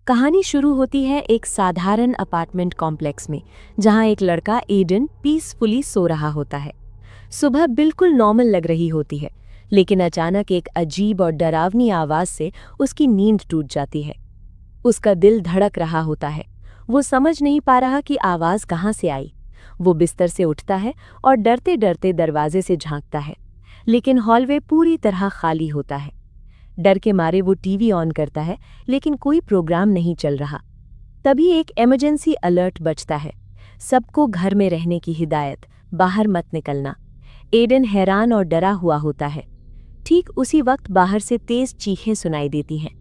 कहानी शुरू होती है एक साधारण अपार्टमेंट कॉम्प्लेक्स में, जहां एक लड़का एडन पीसफुली सो रहा होता है। सुबह बिल्कुल नॉर्मल लग रही होती है, लेकिन अचानक एक अजीब और डरावनी आवाज से उसकी नींद टूट जाती है। उसका दिल धड़क रहा होता है। वो समझ नहीं पा रहा कि आवाज कहाँ से आई। वो बिस्तर से उठता है और डरते डरते दरवाजे से झांकता है, लेकिन हॉलवे पूरी तरह खाली होता है। डर के मारे वो टीवी ऑन करता है, लेकिन कोई प्रोग्राम नहीं चल रहा। तभी एक इमरजेंसी अलर्ट बजता है, सबको घर में रहने की हिदायत, बाहर मत निकलना। एडन हैरान और डरा हुआ होता है। ठीक उसी वक्त बाहर से तेज चीखें सुनाई देती हैं।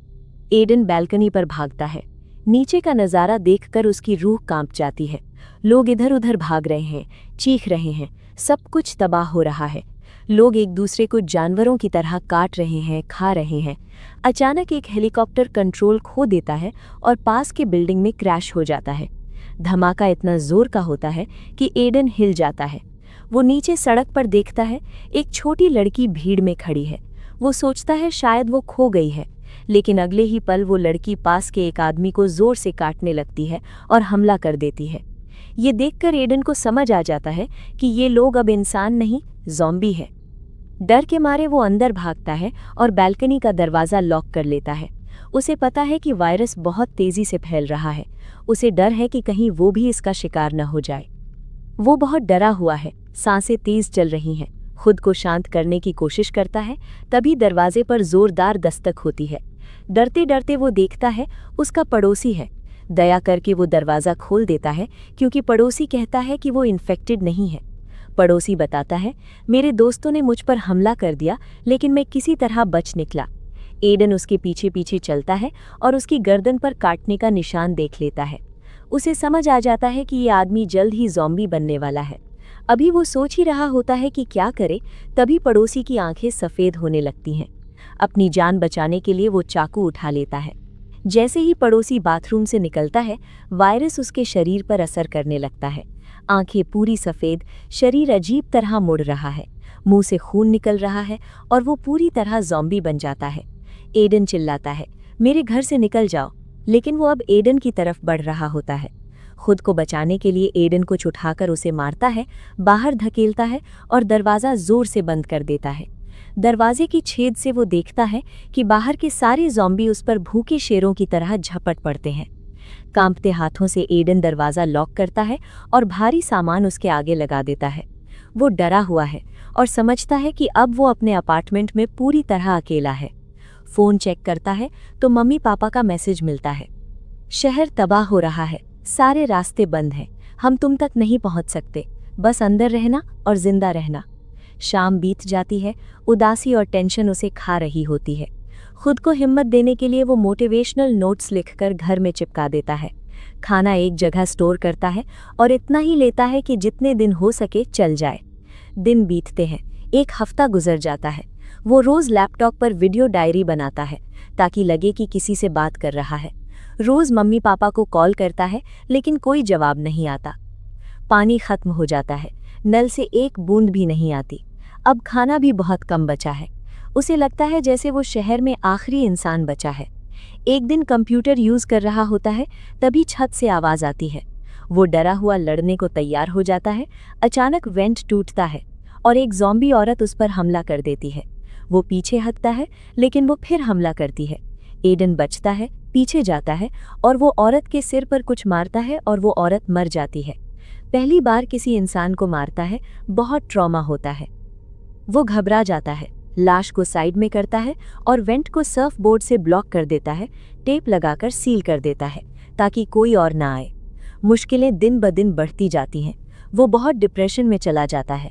एडन बैल्कनी पर भागता है। नीचे का नज़ारा देखकर उसकी रूह कांप जाती है। लोग इधर उधर भाग रहे हैं, चीख रहे हैं, सब कुछ तबाह हो रहा है। लोग एक दूसरे को जानवरों की तरह काट रहे हैं, खा रहे हैं। अचानक एक हेलीकॉप्टर कंट्रोल खो देता है और पास के बिल्डिंग में क्रैश हो जाता है। धमाका इतना जोर का होता है कि एडन हिल जाता है। वो नीचे सड़क पर देखता है, एक छोटी लड़की भीड़ में खड़ी है। वो सोचता है शायद वो खो गई है, लेकिन अगले ही पल वो लड़की पास के एक आदमी को जोर से काटने लगती है और हमला कर देती है। ये देखकर एडन को समझ आ जाता है कि ये लोग अब इंसान नहीं, ज़ॉम्बी है। डर के मारे वो अंदर भागता है और बैल्कनी का दरवाज़ा लॉक कर लेता है। उसे पता है कि वायरस बहुत तेज़ी से फैल रहा है। उसे डर है कि कहीं वो भी इसका शिकार न हो जाए। वो बहुत डरा हुआ है, सांसें तेज चल रही हैं। खुद को शांत करने की कोशिश करता है, तभी दरवाजे पर जोरदार दस्तक होती है। डरते डरते वो देखता है, उसका पड़ोसी है। दया करके वो दरवाज़ा खोल देता है, क्योंकि पड़ोसी कहता है कि वो इन्फेक्टेड नहीं है। पड़ोसी बताता है, मेरे दोस्तों ने मुझ पर हमला कर दिया, लेकिन मैं किसी तरह बच निकला। एडन उसके पीछे पीछे चलता है और उसकी गर्दन पर काटने का निशान देख लेता है। उसे समझ आ जाता है कि ये आदमी जल्द ही ज़ॉम्बी बनने वाला है। अभी वो सोच ही रहा होता है कि क्या करे, तभी पड़ोसी की आंखें सफ़ेद होने लगती हैं। अपनी जान बचाने के लिए वो चाकू उठा लेता है। जैसे ही पड़ोसी बाथरूम से निकलता है, वायरस उसके शरीर पर असर करने लगता है। आंखें पूरी सफ़ेद, शरीर अजीब तरह मुड़ रहा है, मुंह से खून निकल रहा है और वो पूरी तरह ज़ॉम्बी बन जाता है। एडन चिल्लाता है, मेरे घर से निकल जाओ, लेकिन वो अब एडन की तरफ बढ़ रहा होता है। खुद को बचाने के लिए एडन कुछ उठाकर उसे मारता है, बाहर धकेलता है और दरवाज़ा ज़ोर से बंद कर देता है। दरवाजे की छेद से वो देखता है कि बाहर के सारे ज़ॉम्बी उस पर भूखे शेरों की तरह झपट पड़ते हैं। कांपते हाथों से एडन दरवाज़ा लॉक करता है और भारी सामान उसके आगे लगा देता है। वो डरा हुआ है और समझता है कि अब वो अपने अपार्टमेंट में पूरी तरह अकेला है। फ़ोन चेक करता है तो मम्मी पापा का मैसेज मिलता है, शहर तबाह हो रहा है, सारे रास्ते बंद हैं, हम तुम तक नहीं पहुंच सकते, बस अंदर रहना और जिंदा रहना। शाम बीत जाती है, उदासी और टेंशन उसे खा रही होती है। खुद को हिम्मत देने के लिए वो मोटिवेशनल नोट्स लिखकर घर में चिपका देता है। खाना एक जगह स्टोर करता है और इतना ही लेता है कि जितने दिन हो सके चल जाए। दिन बीतते हैं, एक हफ्ता गुजर जाता है। वो रोज़ लैपटॉप पर वीडियो डायरी बनाता है, ताकि लगे कि किसी से बात कर रहा है। रोज़ मम्मी पापा को कॉल करता है, लेकिन कोई जवाब नहीं आता। पानी खत्म हो जाता है, नल से एक बूंद भी नहीं आती। अब खाना भी बहुत कम बचा है। उसे लगता है जैसे वो शहर में आखिरी इंसान बचा है। एक दिन कंप्यूटर यूज़ कर रहा होता है, तभी छत से आवाज़ आती है। वो डरा हुआ लड़ने को तैयार हो जाता है। अचानक वेंट टूटता है और एक ज़ॉम्बी औरत उस पर हमला कर देती है। वो पीछे हटता है, लेकिन वो फिर हमला करती है। एडन बचता है, पीछे जाता है और वो औरत के सिर पर कुछ मारता है और वो औरत मर जाती है। पहली बार किसी इंसान को मारता है, बहुत ट्रॉमा होता है। वो घबरा जाता है, लाश को साइड में करता है और वेंट को सर्फ बोर्ड से ब्लॉक कर देता है, टेप लगाकर सील कर देता है ताकि कोई और ना आए। मुश्किलें दिन ब दिन बढ़ती जाती हैं। वो बहुत डिप्रेशन में चला जाता है।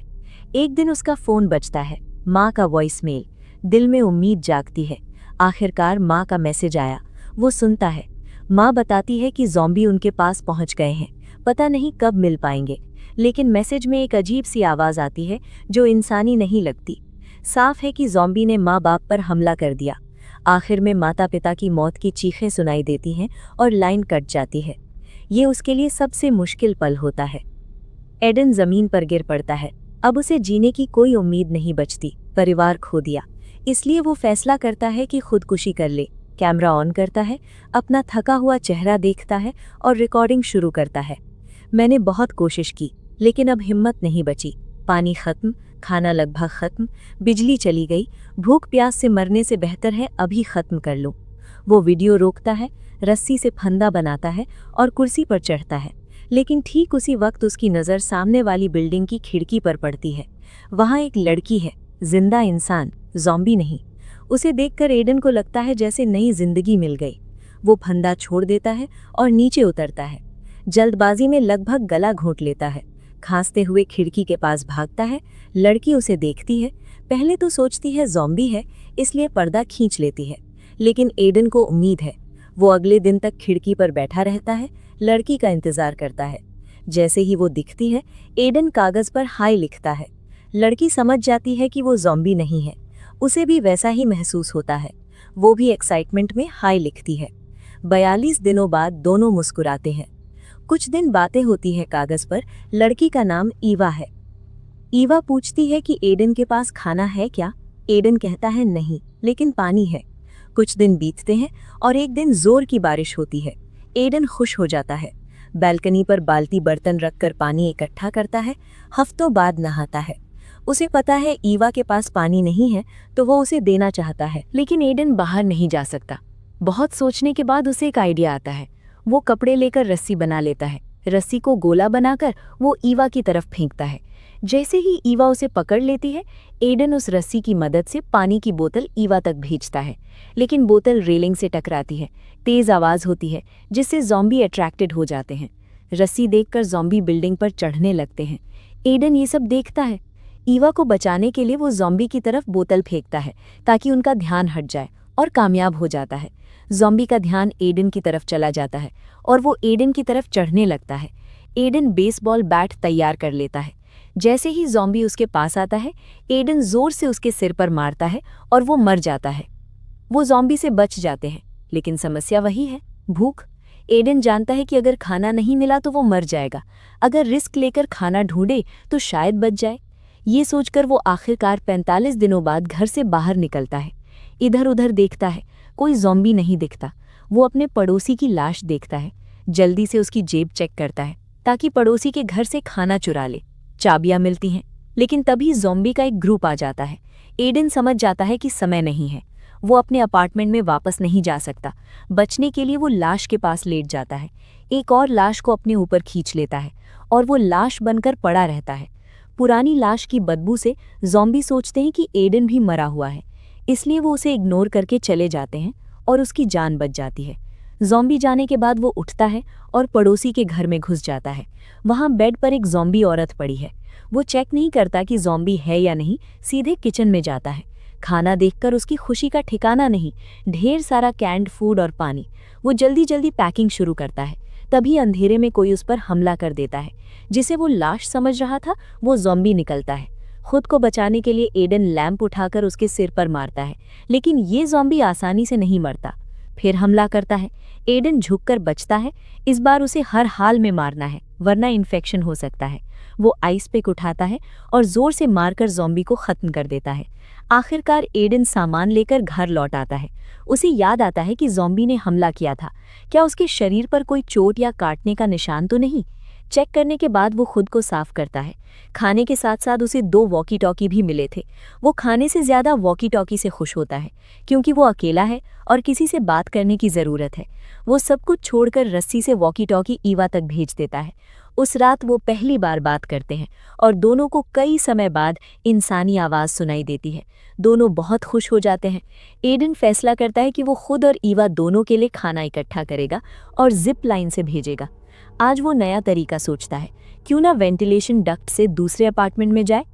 एक दिन उसका फ़ोन बजता है, माँ का वॉइस मेल। दिल में उम्मीद जागती है। आखिरकार माँ का मैसेज आया। वो सुनता है। माँ बताती है कि ज़ॉम्बी उनके पास पहुँच गए हैं, पता नहीं कब मिल पाएंगे। लेकिन मैसेज में एक अजीब सी आवाज़ आती है जो इंसानी नहीं लगती। साफ है कि ज़ॉम्बी ने माँ बाप पर हमला कर दिया। आखिर में माता पिता की मौत की चीखें सुनाई देती हैं और लाइन कट जाती है। ये उसके लिए सबसे मुश्किल पल होता है। एडन ज़मीन पर गिर पड़ता है। अब उसे जीने की कोई उम्मीद नहीं बचती। परिवार खो दिया, इसलिए वो फैसला करता है कि खुदकुशी कर ले। कैमरा ऑन करता है, अपना थका हुआ चेहरा देखता है और रिकॉर्डिंग शुरू करता है। मैंने बहुत कोशिश की, लेकिन अब हिम्मत नहीं बची। पानी खत्म, खाना लगभग खत्म, बिजली चली गई। भूख प्यास से मरने से बेहतर है अभी खत्म कर लूं। वो वीडियो रोकता है, रस्सी से फंदा बनाता है और कुर्सी पर चढ़ता है। लेकिन ठीक उसी वक्त उसकी नज़र सामने वाली बिल्डिंग की खिड़की पर पड़ती है। वहाँ एक लड़की है, जिंदा इंसान, ज़ॉम्बी नहीं। उसे देखकर एडन को लगता है जैसे नई जिंदगी मिल गई। वो फंदा छोड़ देता है और नीचे उतरता है। जल्दबाजी में लगभग गला घोंट लेता है। खांसते हुए खिड़की के पास भागता है। लड़की उसे देखती है। पहले तो सोचती है ज़ॉम्बी है, इसलिए पर्दा खींच लेती है। लेकिन एडन को उम्मीद है। वो अगले दिन तक खिड़की पर बैठा रहता है, लड़की का इंतजार करता है। जैसे ही वो दिखती है, एडन कागज पर हाय लिखता है। लड़की समझ जाती है कि वो ज़ॉम्बी नहीं है। उसे भी वैसा ही महसूस होता है। वो भी एक्साइटमेंट में हाय लिखती है। 42 दिनों बाद दोनों मुस्कुराते हैं। कुछ दिन बातें होती है कागज पर। लड़की का नाम ईवा है। ईवा पूछती है कि एडन के पास खाना है क्या। एडन कहता है नहीं, लेकिन पानी है। कुछ दिन बीतते हैं और एक दिन जोर की बारिश होती है। एडन खुश हो जाता है। बालकनी पर बाल्टी बर्तन रखकर पानी इकट्ठा करता है। हफ्तों बाद नहाता है। उसे पता है ईवा के पास पानी नहीं है, तो वो उसे देना चाहता है, लेकिन एडन बाहर नहीं जा सकता। बहुत सोचने के बाद उसे एक आइडिया आता है। वो कपड़े लेकर रस्सी बना लेता है। रस्सी को गोला बनाकर वो ईवा की तरफ फेंकता है। जैसे ही ईवा उसे पकड़ लेती है, एडन उस रस्सी की मदद से पानी की बोतल ईवा तक भेजता है। लेकिन बोतल रेलिंग से टकराती है। तेज आवाज होती है, जिससे ज़ॉम्बी अट्रैक्टेड हो जाते हैं। रस्सी देखकर ज़ॉम्बी बिल्डिंग पर चढ़ने लगते हैं। एडन ये सब देखता है। ईवा को बचाने के लिए वो ज़ॉम्बी की तरफ बोतल फेंकता है ताकि उनका ध्यान हट जाए, और कामयाब हो जाता है। ज़ॉम्बी का ध्यान एडन की तरफ चला जाता है और वो एडन की तरफ चढ़ने लगता है। एडन बेसबॉल बैट तैयार कर लेता है। जैसे ही ज़ॉम्बी उसके पास आता है, एडन जोर से उसके सिर पर मारता है और वो मर जाता है। वो ज़ॉम्बी से बच जाते हैं, लेकिन समस्या वही है, भूख। एडन जानता है कि अगर खाना नहीं मिला तो वो मर जाएगा। अगर रिस्क लेकर खाना ढूंढे तो शायद बच जाए। ये सोचकर वो आखिरकार 45 दिनों बाद घर से बाहर निकलता है। इधर उधर देखता है, कोई ज़ॉम्बी नहीं दिखता। वो अपने पड़ोसी की लाश देखता है। जल्दी से उसकी जेब चेक करता है ताकि पड़ोसी के घर से खाना चुरा ले। चाबियां मिलती हैं, लेकिन तभी ज़ॉम्बी का एक ग्रुप आ जाता है। एडन समझ जाता है कि समय नहीं है। वो अपने अपार्टमेंट में वापस नहीं जा सकता। बचने के लिए वो लाश के पास लेट जाता है। एक और लाश को अपने ऊपर खींच लेता है और वो लाश बनकर पड़ा रहता है। पुरानी लाश की बदबू से ज़ॉम्बी सोचते हैं कि एडन भी मरा हुआ है, इसलिए वो उसे इग्नोर करके चले जाते हैं और उसकी जान बच जाती है। ज़ॉम्बी जाने के बाद वो उठता है और पड़ोसी के घर में घुस जाता है। वहाँ बेड पर एक ज़ॉम्बी औरत पड़ी है। वो चेक नहीं करता कि ज़ॉम्बी है या नहीं, सीधे किचन में जाता है। खाना देखकर उसकी खुशी का ठिकाना नहीं, ढेर सारा कैंड फूड और पानी। वो जल्दी जल्दी पैकिंग शुरू करता है। तभी अंधेरे में कोई उस पर हमला कर देता है। जिसे वो लाश समझ रहा था, वो ज़ॉम्बी निकलता है। खुद को बचाने के लिए एडन लैंप उठाकर उसके सिर पर मारता है, लेकिन ये ज़ॉम्बी आसानी से नहीं मरता। फिर हमला करता है। एडन झुककर बचता है। इस बार उसे हर हाल में मारना है, वरना इन्फेक्शन हो सकता है। वो आइस पिक उठाता है और जोर से मारकर ज़ॉम्बी को खत्म कर देता है। आखिरकार एडन सामान लेकर घर लौट आता है। उसे याद आता है कि ज़ॉम्बी ने हमला किया था। क्या उसके शरीर पर कोई चोट या काटने का निशान तो नहीं? चेक करने के बाद वो खुद को साफ करता है। खाने के साथ साथ उसे 2 वॉकी टॉकी भी मिले थे। वो खाने से ज़्यादा वॉकी टॉकी से खुश होता है, क्योंकि वो अकेला है और किसी से बात करने की ज़रूरत है। वो सब कुछ छोड़कर रस्सी से वॉकी टॉकी ईवा तक भेज देता है। उस रात वो पहली बार बात करते हैं और दोनों को कई समय बाद इंसानी आवाज़ सुनाई देती है। दोनों बहुत खुश हो जाते हैं। एडन फैसला करता है कि वो खुद और ईवा दोनों के लिए खाना इकट्ठा करेगा और जिप लाइन से भेजेगा। आज वो नया तरीका सोचता है, क्यों ना वेंटिलेशन डक्ट से दूसरे अपार्टमेंट में जाए।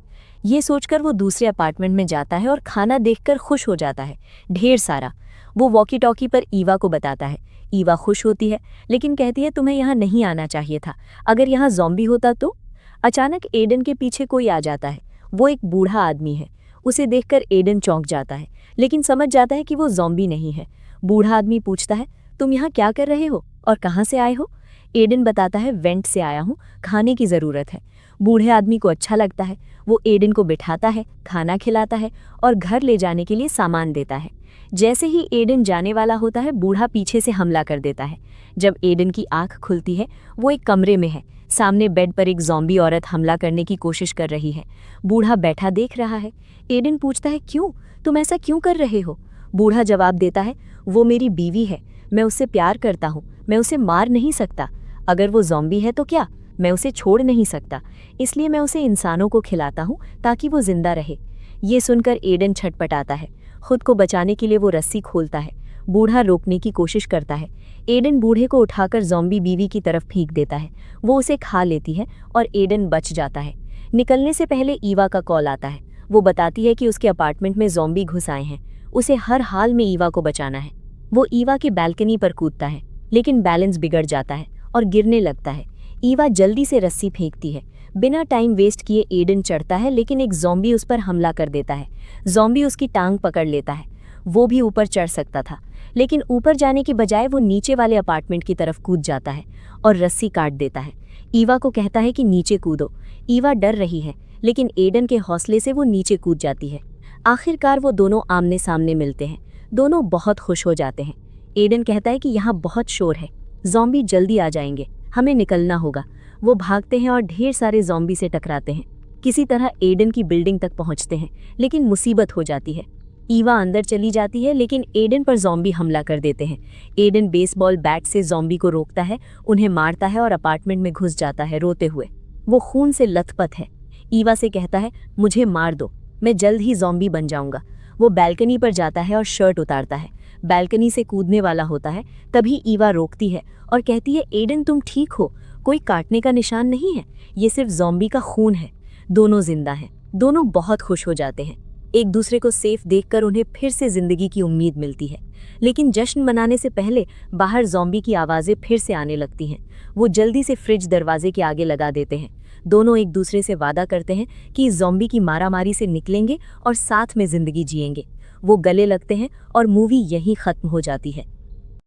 ये सोचकर वो दूसरे अपार्टमेंट में जाता है और खाना देखकर खुश हो जाता है, ढेर सारा। वो वॉकी टॉकी पर ईवा को बताता है। ईवा खुश होती है, लेकिन कहती है तुम्हें यहाँ नहीं आना चाहिए था। अगर यहाँ ज़ॉम्बी होता तो? अचानक एडन के पीछे कोई आ जाता है। वो एक बूढ़ा आदमी है। उसे देखकर एडन चौंक जाता है, लेकिन समझ जाता है कि वो ज़ॉम्बी नहीं है। बूढ़ा आदमी पूछता है, तुम यहाँ क्या कर रहे हो और कहाँ से आए हो? एडन बताता है, वेंट से आया हूँ, खाने की ज़रूरत है। बूढ़े आदमी को अच्छा लगता है। वो एडन को बिठाता है, खाना खिलाता है और घर ले जाने के लिए सामान देता है। जैसे ही एडन जाने वाला होता है, बूढ़ा पीछे से हमला कर देता है। जब एडन की आंख खुलती है, वो एक कमरे में है। सामने बेड पर एक ज़ॉम्बी औरत हमला करने की कोशिश कर रही है। बूढ़ा बैठा देख रहा है। एडन पूछता है, क्यों? तुम ऐसा क्यों कर रहे हो? बूढ़ा जवाब देता है, वो मेरी बीवी है, मैं उससे प्यार करता हूँ, मैं उसे मार नहीं सकता। अगर वो ज़ॉम्बी है तो क्या, मैं उसे छोड़ नहीं सकता, इसलिए मैं उसे इंसानों को खिलाता हूँ ताकि वो जिंदा रहे। ये सुनकर एडन छटपटाता है। खुद को बचाने के लिए वो रस्सी खोलता है। बूढ़ा रोकने की कोशिश करता है। एडन बूढ़े को उठाकर ज़ॉम्बी बीवी की तरफ फेंक देता है। वो उसे खा लेती है और एडन बच जाता है। निकलने से पहले ईवा का कॉल आता है। वो बताती है कि उसके अपार्टमेंट में ज़ॉम्बी घुस आए हैं, उसे हर हाल में ईवा को बचाना है। वो ईवा की बैल्कनी पर कूदता है, लेकिन बैलेंस बिगड़ जाता है और गिरने लगता है। ईवा जल्दी से रस्सी फेंकती है। बिना टाइम वेस्ट किए एडन चढ़ता है, लेकिन एक ज़ॉम्बी उस पर हमला कर देता है। ज़ॉम्बी उसकी टांग पकड़ लेता है। वो भी ऊपर चढ़ सकता था, लेकिन ऊपर जाने के बजाय वो नीचे वाले अपार्टमेंट की तरफ कूद जाता है और रस्सी काट देता है। ईवा को कहता है कि नीचे कूदो। ईवा डर रही है, लेकिन एडन के हौसले से वो नीचे कूद जाती है। आखिरकार वो दोनों आमने सामने मिलते हैं। दोनों बहुत खुश हो जाते हैं। एडन कहता है कि यहाँ बहुत शोर है, ज़ॉम्बी जल्दी आ जाएंगे, हमें निकलना होगा। वो भागते हैं और ढेर सारे ज़ॉम्बी से टकराते हैं। किसी तरह एडन की बिल्डिंग तक पहुंचते हैं, लेकिन मुसीबत हो जाती है। ईवा अंदर चली जाती है, लेकिन एडन पर ज़ॉम्बी हमला कर देते हैं। एडन बेसबॉल बैट से ज़ॉम्बी को रोकता है, उन्हें मारता है और अपार्टमेंट में घुस जाता है रोते हुए। वो खून से लथपथ है। ईवा से कहता है, मुझे मार दो, मैं जल्द ही ज़ॉम्बी बन जाऊंगा। वो बैल्कनी पर जाता है और शर्ट उतारता है। बैल्कनी से कूदने वाला होता है, तभी ईवा रोकती है और कहती है, एडन तुम ठीक हो, कोई काटने का निशान नहीं है, ये सिर्फ ज़ॉम्बी का खून है। दोनों जिंदा हैं। दोनों बहुत खुश हो जाते हैं। एक दूसरे को सेफ देखकर उन्हें फिर से जिंदगी की उम्मीद मिलती है। लेकिन जश्न मनाने से पहले बाहर ज़ॉम्बी की आवाज़ें फिर से आने लगती हैं। वो जल्दी से फ्रिज दरवाजे के आगे लगा देते हैं। दोनों एक दूसरे से वादा करते हैं कि इस ज़ॉम्बी की मारामारी से निकलेंगे और साथ में ज़िंदगी जिएंगे। वो गले लगते हैं और मूवी यहीं ख़त्म हो जाती है।